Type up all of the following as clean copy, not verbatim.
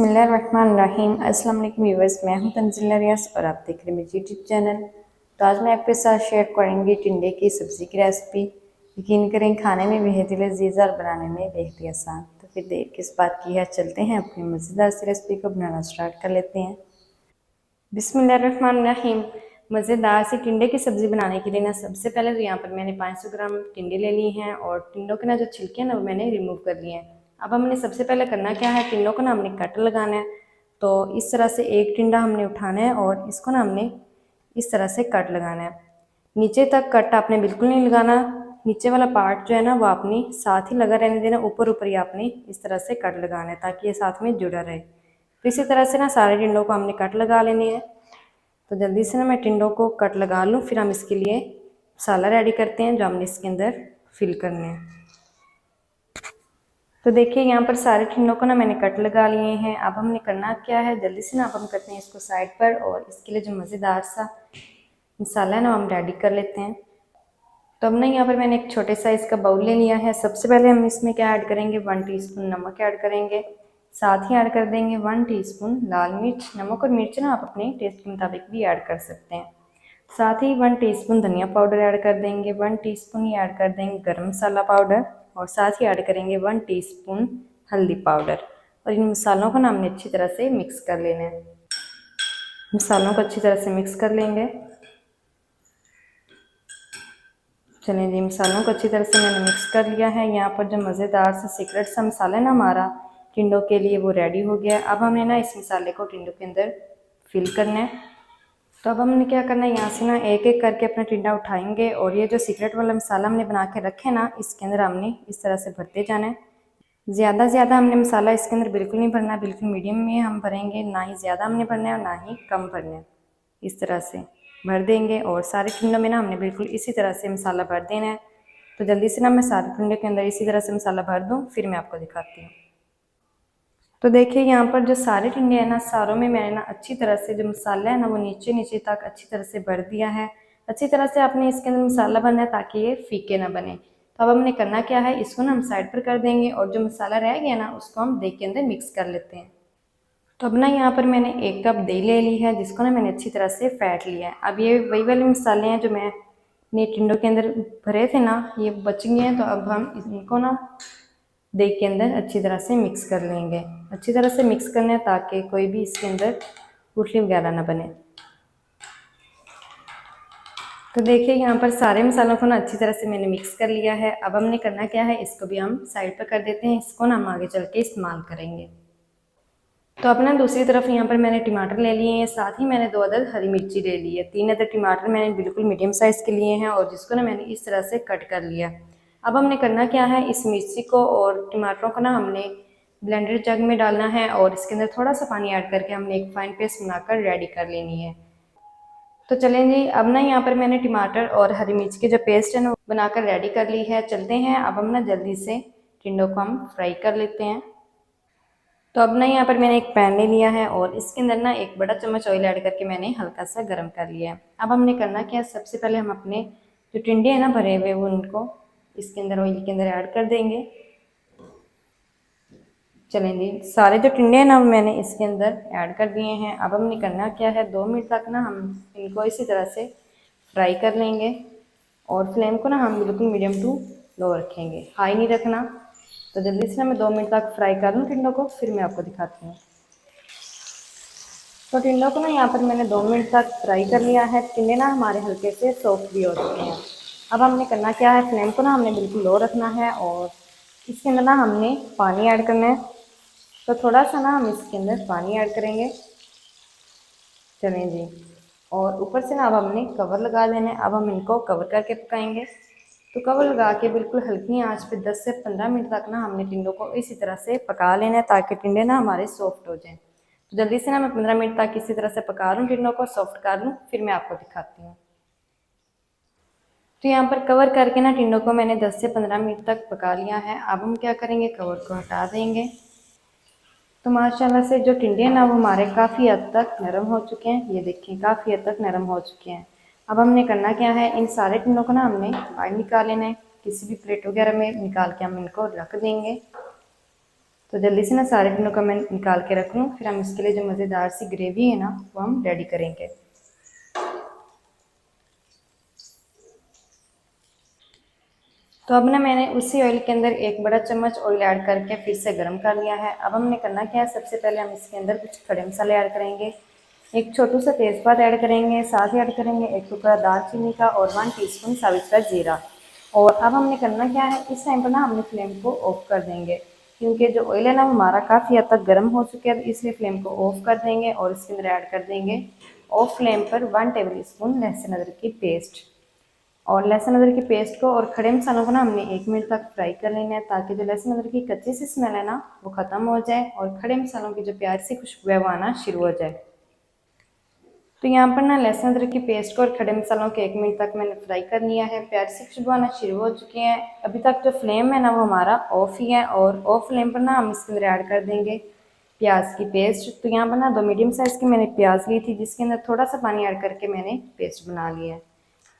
बिस्मिल्लाहिर्रहमानिर्रहीम। अस्सलाम वालेकुम व्यूअर्स, मैं हूं तंजीला रियाज और आप देख रहे हैं मेरे यूट्यूब चैनल। तो आज मैं आपके साथ शेयर करूंगी टिंडे की सब्ज़ी की रेसिपी। यकीन करें खाने में बेहद लजीज और बनाने में बेहद आसान। तो फिर देर किस बात की है, चलते हैं अपनी मज़ेदार सी रेसिपी को बनाना स्टार्ट कर लेते हैं। बिस्मिल्लाहिर्रहमानिर्रहीम। मज़ेदार सी टिंडे की सब्ज़ी बनाने के लिए ना सबसे पहले तो यहाँ पर मैंने 500 ग्राम टिंडे ले लिए हैं और टिंडों के ना जो छिलके हैं ना वो मैंने रिमूव कर लिए हैं। अब हमने सबसे पहले करना क्या है, टिंडों को ना हमने कट लगाना है। तो इस तरह से एक टिंडा हमने उठाना है और इसको ना हमने इस तरह से कट लगाना है। नीचे तक कट आपने बिल्कुल नहीं लगाना, नीचे वाला पार्ट जो है ना वो आपने साथ ही लगा रहने देना, ऊपर ऊपर ही आपने इस तरह से कट लगाना है ताकि ये साथ में जुड़ा रहे। तो इसी तरह से ना सारे टिंडों को हमने कट लगा लेने हैं। तो जल्दी से ना मैं टिंडों को कट लगा लूँ, फिर हम इसके लिए मसाला रेडी करते हैं जो हमने इसके अंदर फिल करने हैं। तो देखिए यहाँ पर सारे टिंडों को ना मैंने कट लगा लिए हैं। अब हमने करना क्या है, जल्दी से ना अब हम करते हैं इसको साइड पर और इसके लिए जो मज़ेदार सा मसाला है ना हम रेडी कर लेते हैं। तो अब ना यहाँ पर मैंने एक छोटे साइज़ का बाउल ले लिया है। सबसे पहले हम इसमें क्या ऐड करेंगे, 1 टीस्पून नमक ऐड करेंगे। साथ ही ऐड कर देंगे 1 टीस्पून लाल मिर्च। नमक और मिर्च ना आप अपने टेस्ट के मुताबिक भी ऐड कर सकते हैं। साथ ही 1 टीस्पून धनिया पाउडर ऐड कर देंगे, 1 टीस्पून ही ऐड कर देंगे गरम मसाला पाउडर और साथ ही ऐड करेंगे 1 टीस्पून हल्दी पाउडर। और इन मसालों को ना हमने अच्छी तरह से मिक्स कर लेना है। मसालों को अच्छी तरह से मिक्स कर लेंगे। चलिए जी, मसालों को अच्छी तरह से मैंने मिक्स कर लिया है। यहाँ पर जो मज़ेदार सा सीक्रेट सा मसाला है ना हमारा टिंडों के लिए, वो रेडी हो गया है। अब हमने ना इस मसाले को टिंडों के अंदर फिल करना है। तो अब हमने क्या करना है, यहाँ से ना एक एक करके अपना टिंडा उठाएंगे और ये जो सीक्रेट वाला मसाला हमने बना के रखे ना इसके अंदर हमने इस तरह से भरते जाना है। ज़्यादा हमने मसाला इसके अंदर बिल्कुल नहीं भरना, बिल्कुल मीडियम में हम भरेंगे, ना ही ज़्यादा हमने भरना है और ना ही कम भरना है। इस तरह से भर देंगे और सारे टिंडों में ना हमने बिल्कुल इसी तरह से मसाला भर देना है। तो जल्दी से ना मैं सारे टिंडे के अंदर इसी तरह से मसाला भर दूँ, फिर मैं आपको दिखाती हूँ। तो देखिए यहाँ पर जो सारे टिंडे हैं ना, सारों में मैंने ना अच्छी तरह से जो मसाला है ना वो नीचे नीचे तक अच्छी तरह से भर दिया है। अच्छी तरह से आपने इसके अंदर मसाला भरना है ताकि ये फीके ना बने। तो अब हमने करना क्या है, इसको ना हम साइड पर कर देंगे और जो मसाला रह गया ना उसको हम दही के अंदर मिक्स कर लेते हैं। तो अब ना यहाँ पर मैंने 1 कप दही ले ली है जिसको ना मैंने अच्छी तरह से फेंट लिया है। अब ये वही वाले मसाले हैं जो मैंने टिंडों के अंदर भरे थे ना, ये बच गए हैं। तो अब हम इनको ना दही के अंदर अच्छी तरह से मिक्स कर लेंगे। अच्छी तरह से मिक्स करना है ताकि कोई भी इसके अंदर गुठली वगैरह ना बने। तो देखिए यहाँ पर सारे मसालों को ना अच्छी तरह से मैंने मिक्स कर लिया है। अब हमने करना क्या है, इसको भी हम साइड पर कर देते हैं, इसको ना हम आगे चल के इस्तेमाल करेंगे। तो अब ना दूसरी तरफ यहाँ पर मैंने टमाटर ले लिए हैं, साथ ही मैंने 2 अदद हरी मिर्ची ले ली है। 3 अदद टमाटर मैंने बिल्कुल मीडियम साइज़ के लिए हैं और जिसको ना मैंने इस तरह से कट कर लिया। अब हमने करना क्या है, इस मिर्ची को और टमाटरों को ना हमने ब्लेंडर जग में डालना है और इसके अंदर थोड़ा सा पानी ऐड करके हमने एक फाइन पेस्ट बनाकर रेडी कर लेनी है। तो चलें जी, अब ना यहाँ पर मैंने टमाटर और हरी मिर्च की जो पेस्ट है ना बनाकर रेडी कर ली है। चलते हैं अब हम ना जल्दी से टिंडों को हम फ्राई कर लेते हैं। तो अब ना यहाँ पर मैंने एक पैन ले लिया है और इसके अंदर ना 1 बड़ा चम्मच ऑयल ऐड करके मैंने हल्का सा गर्म कर लिया है। अब हमने करना क्या है, सबसे पहले हम अपने जो टिंडे हैं ना भरे हुए वो उनको इसके अंदर ऑयल के अंदर ऐड कर देंगे। चलें जी, सारे जो टिंडे हैं ना मैंने इसके अंदर ऐड कर दिए हैं। अब हमने करना क्या है, 2 मिनट तक ना हम इनको इसी तरह से फ्राई कर लेंगे और फ्लेम को ना हम बिल्कुल मीडियम टू लो रखेंगे, हाई नहीं रखना। तो जल्दी से ना मैं 2 मिनट तक फ्राई कर लूँ टिंडों को, फिर मैं आपको दिखाती हूँ। तो टिंडों को ना यहाँ पर मैंने 2 मिनट तक फ्राई कर लिया है। टिंडे ना हमारे हल्के से सॉफ्ट भी हो चुके हैं। अब हमने करना क्या है, फ्लेम को ना हमने बिल्कुल लो रखना है और इसके अंदर ना हमने पानी ऐड करना है। तो थोड़ा सा ना हम इसके अंदर पानी ऐड करेंगे। चलें जी, और ऊपर से ना अब हमने कवर लगा देना है। अब हम इनको कवर करके पकाएंगे। तो कवर लगा के बिल्कुल हल्की आंच पे 10 से 15 मिनट तक ना हमने टिंडों को इसी तरह से पका लेना है ताकि टिंडे ना हमारे सॉफ्ट हो जाएं। तो जल्दी से ना मैं 15 मिनट तक इसी तरह से पका लूँ, टिंडों को सॉफ्ट कर लूँ, फिर मैं आपको दिखाती हूँ। तो यहाँ पर कवर करके ना टिंडों को मैंने 10 से 15 मिनट तक पका लिया है। अब हम क्या करेंगे, कवर को हटा देंगे। तो माशाल्लाह से जो टिंडे हैं ना वो हमारे काफ़ी हद तक नरम हो चुके हैं। ये देखिए काफ़ी हद तक नरम हो चुके हैं। अब हमने करना क्या है, इन सारे टिंडों को ना हमने बाहर निकाल लेना है। किसी भी प्लेट वगैरह में निकाल के हम इनको रख देंगे। तो जल्दी से ना सारे टिंडों को मैं निकाल के रख लूँ, फिर हम इसके लिए जो मज़ेदार सी ग्रेवी है ना वो हम रेडी करेंगे। तो अब ना मैंने उसी ऑयल के अंदर 1 बड़ा चम्मच ऑयल ऐड करके फिर से गर्म कर लिया है। अब हमने करना क्या है, सबसे पहले हम इसके अंदर कुछ खड़े मसाले ऐड करेंगे। एक छोटू सा तेज़पात ऐड करेंगे, साथ ही ऐड करेंगे 1 टुकड़ा दालचीनी का और 1 टीस्पून साबुत का जीरा। और अब हमने करना क्या है, इस टाइम पर ना हमने फ्लेम को ऑफ कर देंगे, क्योंकि जो ऑयल है ना वो हमारा काफ़ी हद तक गर्म हो चुका है, इसलिए फ्लेम को ऑफ कर देंगे और इसके अंदर ऐड कर देंगे ऑफ फ्लेम पर 1 टेबल स्पून लहसुन अदरक की पेस्ट। और लहसुन अदरक की पेस्ट को और खड़े मसालों को ना हमने 1 मिनट तक फ्राई कर लेना है, ताकि जो लहसुन अदरक की कच्ची सी स्मेल है ना वो ख़त्म हो जाए और खड़े मसालों की जो प्यारी सी खुशबू है वो आना शुरू हो जाए। तो यहाँ पर ना लहसुन अदरक की पेस्ट को और खड़े मसालों के 1 मिनट तक मैंने फ्राई कर लिया है, प्यारी सी खुशबू आना शुरू हो चुकी है। अभी तक जो फ्लेम है ना वो हमारा ऑफ ही है, और ऑफ फ्लेम पर ना हम इसके अंदर ऐड कर देंगे प्याज की पेस्ट। तो यहाँ पर ना 2 मीडियम साइज़ की मैंने प्याज ली थी, जिसके अंदर थोड़ा सा पानी ऐड करके मैंने पेस्ट बना लिया है।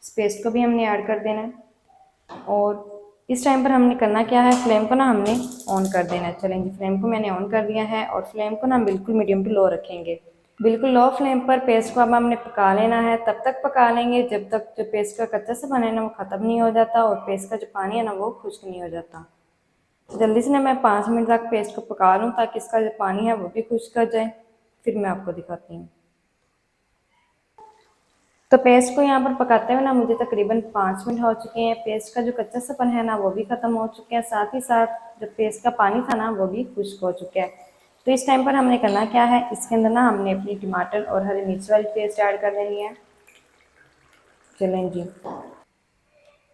इस पेस्ट को भी हमने ऐड कर देना है और इस टाइम पर हमने करना क्या है, फ्लेम को ना हमने ऑन कर देना है। चलें जी, फ्लेम को मैंने ऑन कर दिया है और फ्लेम को ना हम बिल्कुल मीडियम टू लो रखेंगे। बिल्कुल लो फ्लेम पर पेस्ट को अब हमने पका लेना है। तब तक पका लेंगे जब तक जो पेस्ट का कच्चा सा पानी है ना वो ख़त्म नहीं हो जाता और पेस्ट का जो पानी है ना वो खुश्क नहीं हो जाता। तो जल्दी से ना मैं 5 मिनट तक पेस्ट को पका लूँ, ताकि इसका जो पानी है वो भी खुश्क हो जाए। फिर मैं आपको दिखाती हूँ। तो पेस्ट को यहाँ पर पकाते हुए ना मुझे तकरीबन 5 मिनट हो चुके हैं। पेस्ट का जो कच्चा सापन है ना वो भी ख़त्म हो चुका है, साथ ही साथ जो पेस्ट का पानी था ना वो भी खुश्क हो चुका है। तो इस टाइम पर हमने करना क्या है, इसके अंदर ना हमने अपनी टमाटर और हरी मिर्च वाली पेस्ट ऐड कर देनी है। चलें जी,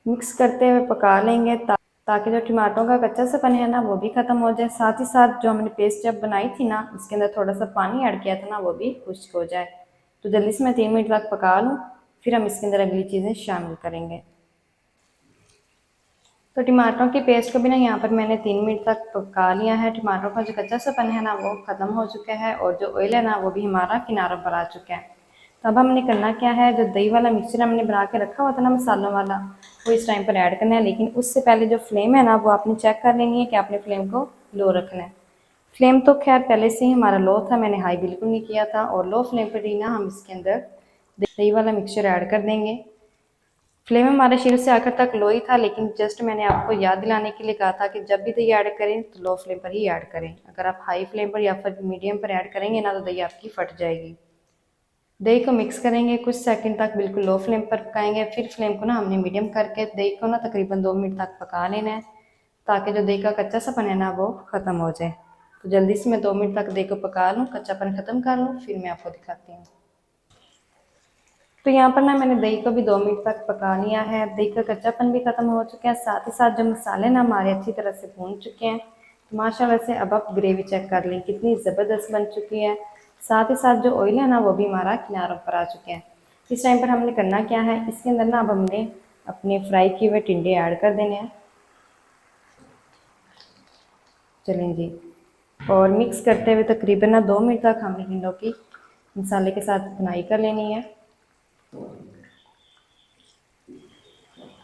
मिक्स करते हुए पका लेंगे ताकि जो टमाटरों का कच्चा सापन है ना वो भी ख़त्म हो जाए, साथ ही साथ जो हमने पेस्ट जब बनाई थी ना इसके अंदर थोड़ा सा पानी ऐड किया था ना वो भी खुश्क हो जाए। तो जल्दी से मैं 3 मिनट तक पका लूँ, फिर हम इसके अंदर अगली चीज़ें शामिल करेंगे। तो टमाटरों की पेस्ट को भी ना यहाँ पर मैंने 3 मिनट तक पका लिया है। टमाटरों का जो कच्चा सापन है ना वो ख़त्म हो चुका है और जो ऑयल है ना वो भी हमारा किनारों पर आ चुका है। तो अब हमने करना क्या है, जो दही वाला मिक्सचर हमने बना के रखा हुआ था ना मसालों वाला, वो इस टाइम पर ऐड करना है। लेकिन उससे पहले जो फ्लेम है ना वो आपने चेक कर लेनी है कि आपने फ्लेम को लो रखना है। फ्लेम तो खैर पहले से ही हमारा लो था, मैंने हाई बिल्कुल नहीं किया था। और लो फ्लेम पर ही ना हम इसके अंदर दही वाला मिक्सचर ऐड कर देंगे। फ्लेम हमारा शुरू से आखिर तक लो ही था, लेकिन जस्ट मैंने आपको याद दिलाने के लिए कहा था कि जब भी दही ऐड करें तो लो फ्लेम पर ही ऐड करें। अगर आप हाई फ्लेम पर या फिर मीडियम पर ऐड करेंगे ना तो दही आपकी फट जाएगी। दही को मिक्स करेंगे, कुछ सेकंड तक बिल्कुल लो फ्लेम पर पकाएंगे। फिर फ्लेम को ना हमने मीडियम करके दही को ना तकरीबन 2 मिनट तक पका लेना है, ताकि जो दही का कच्चा सापन है ना वो ख़त्म हो जाए। तो जल्दी से मैं 2 मिनट तक दही को पका लूँ, कच्चापन ख़त्म कर लूँ, फिर मैं आपको दिखाती हूँ। तो यहाँ पर ना मैंने दही को भी 2 मिनट तक पका लिया है। दही का कच्चापन भी ख़त्म हो चुका है, साथ ही साथ जो मसाले ना हमारे अच्छी तरह से भून चुके हैं। तो माशाल्लाह से अब आप ग्रेवी चेक कर लें कितनी ज़बरदस्त बन चुकी है। साथ ही साथ जो ऑयल है ना वो भी हमारा किनारों पर आ चुके हैं। इस टाइम पर हमने करना क्या है, इसके अंदर ना अब हमने अपने फ्राई किए हुए टिंडे ऐड कर देने हैं। चलें जी, और मिक्स करते हुए तकरीबन ना 2 मिनट तक हमने टिंडों की मसाले के साथ बुनाई कर लेनी है।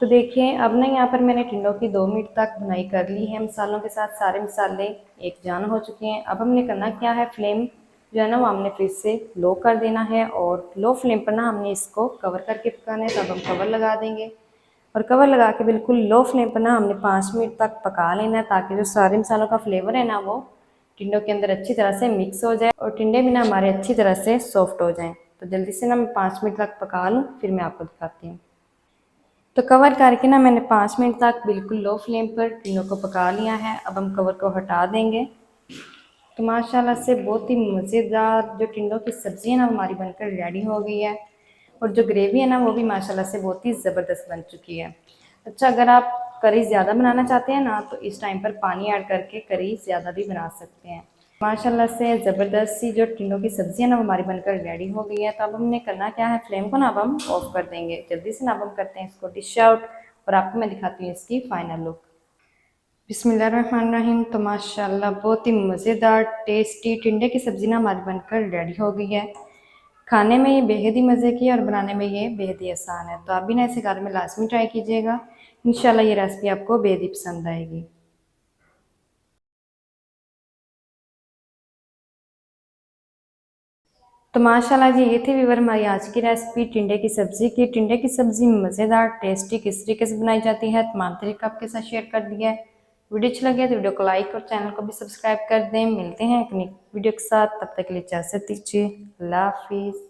तो देखिए अब ना यहाँ पर मैंने टिंडों की 2 मिनट तक भुनाई कर ली है मसालों के साथ। सारे मसाले एक जान हो चुके हैं। अब हमने करना क्या है, फ्लेम जो है ना वो हमने फिर से लो कर देना है और लो फ्लेम पर ना हमने इसको कवर करके पकाना है। तब हम कवर लगा देंगे और कवर लगा के बिल्कुल लो फ्लेम पर ना हमने 5 मिनट तक पका लेना है, ताकि जो सारे मसालों का फ्लेवर है ना वो टिंडों के अंदर अच्छी तरह से मिक्स हो जाए और टिंडे भी ना हमारे अच्छी तरह से सॉफ्ट हो जाएँ। तो जल्दी से ना मैं 5 मिनट तक पका लूँ, फिर मैं आपको दिखाती हूँ। तो कवर करके ना मैंने 5 मिनट तक बिल्कुल लो फ्लेम पर टिंडों को पका लिया है। अब हम कवर को हटा देंगे। तो माशाल्लाह से बहुत ही मज़ेदार जो टिंडों की सब्ज़ी है ना हमारी बनकर रेडी हो गई है, और जो ग्रेवी है ना वो भी माशाल्लाह से बहुत ही ज़बरदस्त बन चुकी है। अच्छा, अगर आप करी ज़्यादा बनाना चाहते हैं ना तो इस टाइम पर पानी ऐड करके करी ज़्यादा भी बना सकते हैं। माशाल्लाह से ज़बरदस्त सी जो टिंडों की सब्ज़ी है ना वो हमारी बनकर रेडी हो गई है। तो अब हमने करना क्या है, फ्लेम को ना अब हम ऑफ कर देंगे। जल्दी से ना अब हम करते हैं इसको डिश आउट और आपको मैं दिखाती हूँ इसकी फ़ाइनल लुक। बिस्मिल्लाहिर्रहमानिर्रहीम। तो माशाल्लाह बहुत ही मज़ेदार टेस्टी टिंडे की सब्ज़ी ना हमारी बनकर रेडी हो गई है। खाने में ये बेहद ही मज़े की है और बनाने में ये बेहद ही आसान है। तो आप भी ना इसे घर में लाज़मी ट्राई कीजिएगा। इंशाल्लाह ये रेसिपी आपको बेहद ही पसंद आएगी। तो माशाल्लाह जी, ये थी व्यूअर हमारी आज की रेसिपी टिंडे की सब्ज़ी की। टिंडे की सब्ज़ी मज़ेदार टेस्टी किस तरीके से बनाई जाती है तमाम तरीका आपके साथ शेयर कर दिया है। वीडियो अच्छा लगे तो वीडियो को लाइक और चैनल को भी सब्सक्राइब कर दें। मिलते हैं एक नई वीडियो के साथ, तब तक के लिए इजाज़त दीजिए। अल्लाह हाफिज़।